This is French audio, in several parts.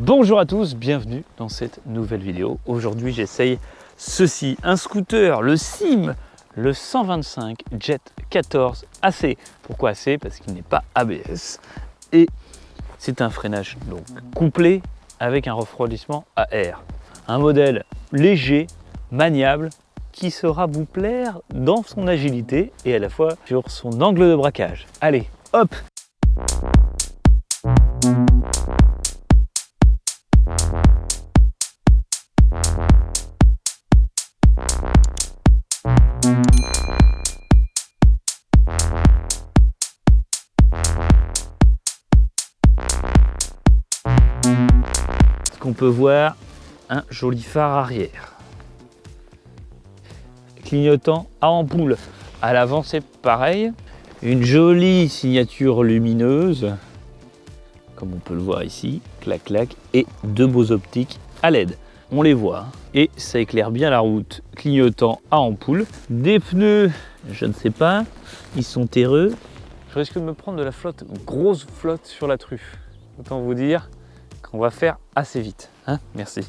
Bonjour à tous, bienvenue dans cette nouvelle vidéo. Aujourd'hui j'essaye ceci, un scooter, le SIM, le 125 Jet 14 AC. Pourquoi AC? Parce qu'il n'est pas ABS et c'est un freinage donc couplé avec un refroidissement à air. Un modèle léger, maniable, qui saura vous plaire dans son agilité et à la fois sur son angle de braquage. Allez, hop! Ce qu'on peut voir, un joli phare arrière. Clignotant à ampoule. À l'avant c'est pareil. Une jolie signature lumineuse, comme on peut le voir ici, clac clac, et deux beaux optiques à LED. On les voit, et ça éclaire bien la route, clignotant à ampoule. Des pneus, je ne sais pas, ils sont terreux. Je risque de me prendre de la flotte, grosse flotte sur la truffe. Autant vous dire qu'on va faire assez vite. Hein, merci.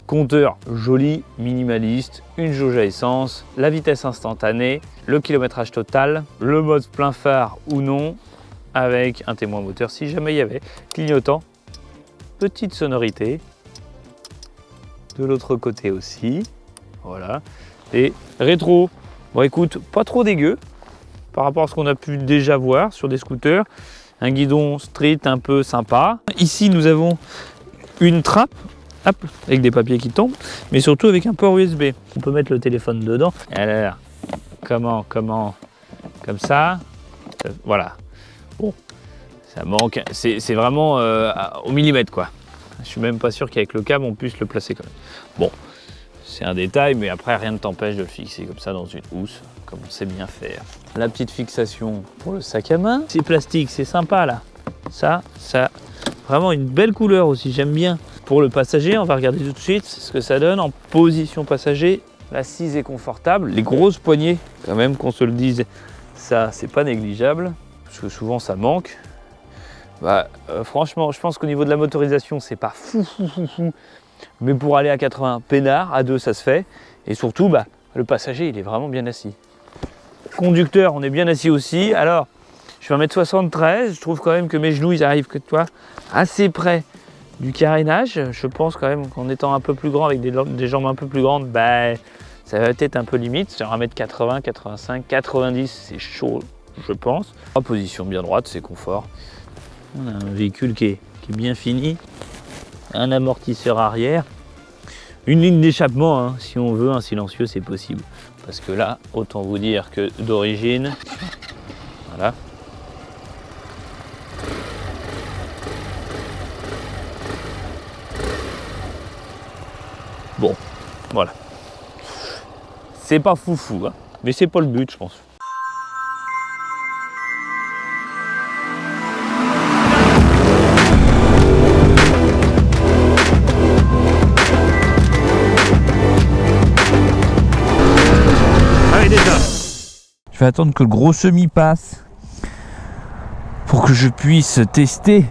Compteur joli, minimaliste, une jauge à essence, la vitesse instantanée, le kilométrage total, le mode plein phare ou non, avec un témoin moteur si jamais il y avait, clignotant, petite sonorité, de l'autre côté aussi, voilà, et rétro, bon écoute, pas trop dégueu par rapport à ce qu'on a pu déjà voir sur des scooters, un guidon street un peu sympa. Ici nous avons une trappe, hop, avec des papiers qui tombent, mais surtout avec un port USB. On peut mettre le téléphone dedans. Alors, comment, comme ça, voilà. Bon, ça manque, c'est vraiment au millimètre quoi. Je suis même pas sûr qu'avec le câble on puisse le placer quand même. Bon, c'est un détail, mais après rien ne t'empêche de le fixer comme ça dans une housse, comme on sait bien faire. La petite fixation pour le sac à main, c'est plastique, c'est sympa là. Ça, vraiment une belle couleur aussi, j'aime bien. Pour le passager, on va regarder tout de suite ce que ça donne en position passager. L'assise est confortable, les grosses poignées, quand même qu'on se le dise, ça c'est pas négligeable, parce que souvent ça manque. Franchement, je pense qu'au niveau de la motorisation, c'est pas fou. Mais pour aller à 80 peinard, à 2 ça se fait. Et surtout, le passager, il est vraiment bien assis. Conducteur, on est bien assis aussi. Alors, je fais 1m73, je trouve quand même que mes genoux, ils arrivent assez près du carénage. Je pense quand même qu'en étant un peu plus grand, avec des jambes un peu plus grandes, ça va être un peu limite. Sur 1m80, 85, 90, c'est chaud, je pense. En position bien droite, c'est confort. On a un véhicule qui est bien fini, un amortisseur arrière, une ligne d'échappement, hein, si on veut un silencieux c'est possible, parce que là autant vous dire que d'origine, voilà. Bon, voilà, c'est pas foufou, hein, mais c'est pas le but je pense. Je vais attendre que le gros semi passe pour que je puisse tester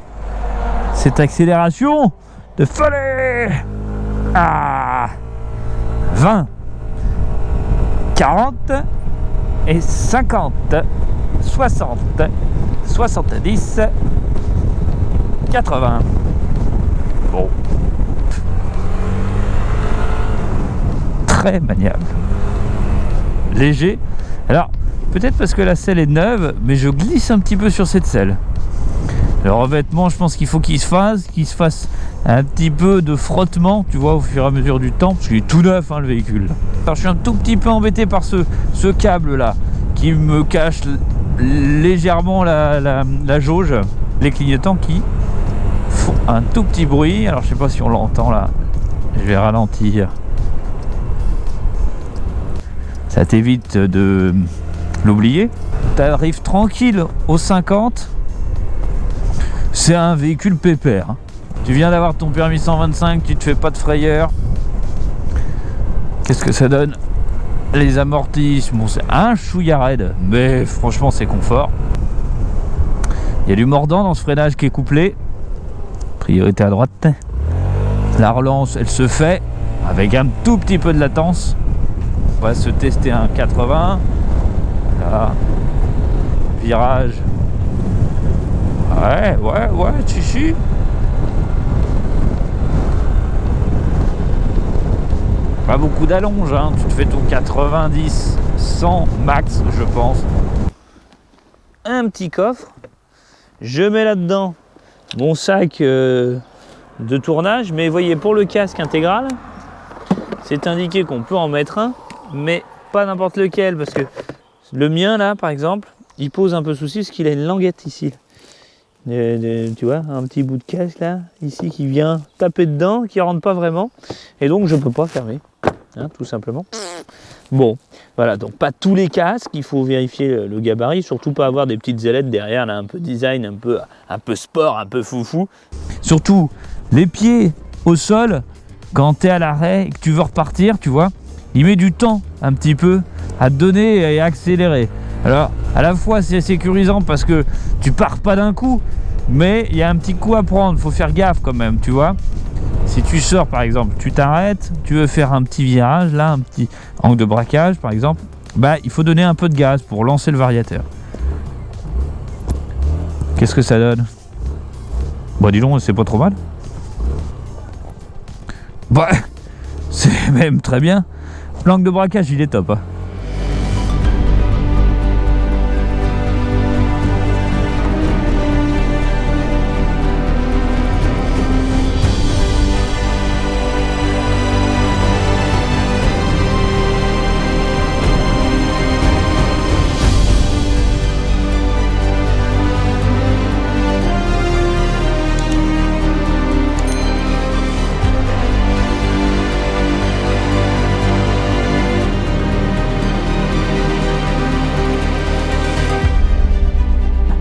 cette accélération de folie. 20, 40 et 50, 60, 70, 80. Bon. Très maniable. Léger. Alors, peut-être parce que la selle est neuve, mais je glisse un petit peu sur cette selle. Le revêtement, je pense qu'il faut qu'il se fasse un petit peu de frottement, tu vois, au fur et à mesure du temps, parce qu'il est tout neuf, hein, le véhicule. Alors, je suis un tout petit peu embêté par ce câble-là, qui me cache légèrement la jauge. Les clignotants qui font un tout petit bruit. Alors, je sais pas si on l'entend là. Je vais ralentir. Ça t'évite de l'oublier. Tu arrives tranquille au 50. C'est un véhicule pépère. Tu viens d'avoir ton permis 125, tu te fais pas de frayeur. Qu'est-ce que ça donne? Les amortis, bon, c'est un chouïa raide, mais franchement c'est confort. Il y a du mordant dans ce freinage qui est couplé. Priorité à droite. La relance, elle se fait avec un tout petit peu de latence. On va se tester un 80. Là. Virage. Ouais, chichi. Pas beaucoup d'allonge, hein. Tu te fais ton 90, 100 max, je pense. Un petit coffre. Je mets là-dedans mon sac de tournage. Mais voyez, pour le casque intégral, c'est indiqué qu'on peut en mettre un, mais pas n'importe lequel. Parce que le mien, là, par exemple, il pose un peu souci parce qu'il a une languette ici. Tu vois, un petit bout de casque là, ici, qui vient taper dedans, qui rentre pas vraiment. Et donc, je peux pas fermer, hein, tout simplement. Bon, voilà, donc pas tous les casques, il faut vérifier le gabarit, surtout pas avoir des petites ailettes derrière, là, un peu design, un peu sport, un peu foufou. Surtout, les pieds au sol, quand tu es à l'arrêt et que tu veux repartir, tu vois, il met du temps un petit peu à te donner et à accélérer. Alors, à la fois, c'est sécurisant parce que tu pars pas d'un coup, mais il y a un petit coup à prendre, faut faire gaffe quand même, tu vois. Si tu sors par exemple, tu t'arrêtes, tu veux faire un petit virage, là, un petit angle de braquage par exemple, bah il faut donner un peu de gaz pour lancer le variateur. Qu'est-ce que ça donne? Bah dis donc, c'est pas trop mal. Bah, c'est même très bien. L'angle de braquage, il est top, hein.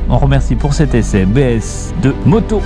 On remercie pour cet essai BS de moto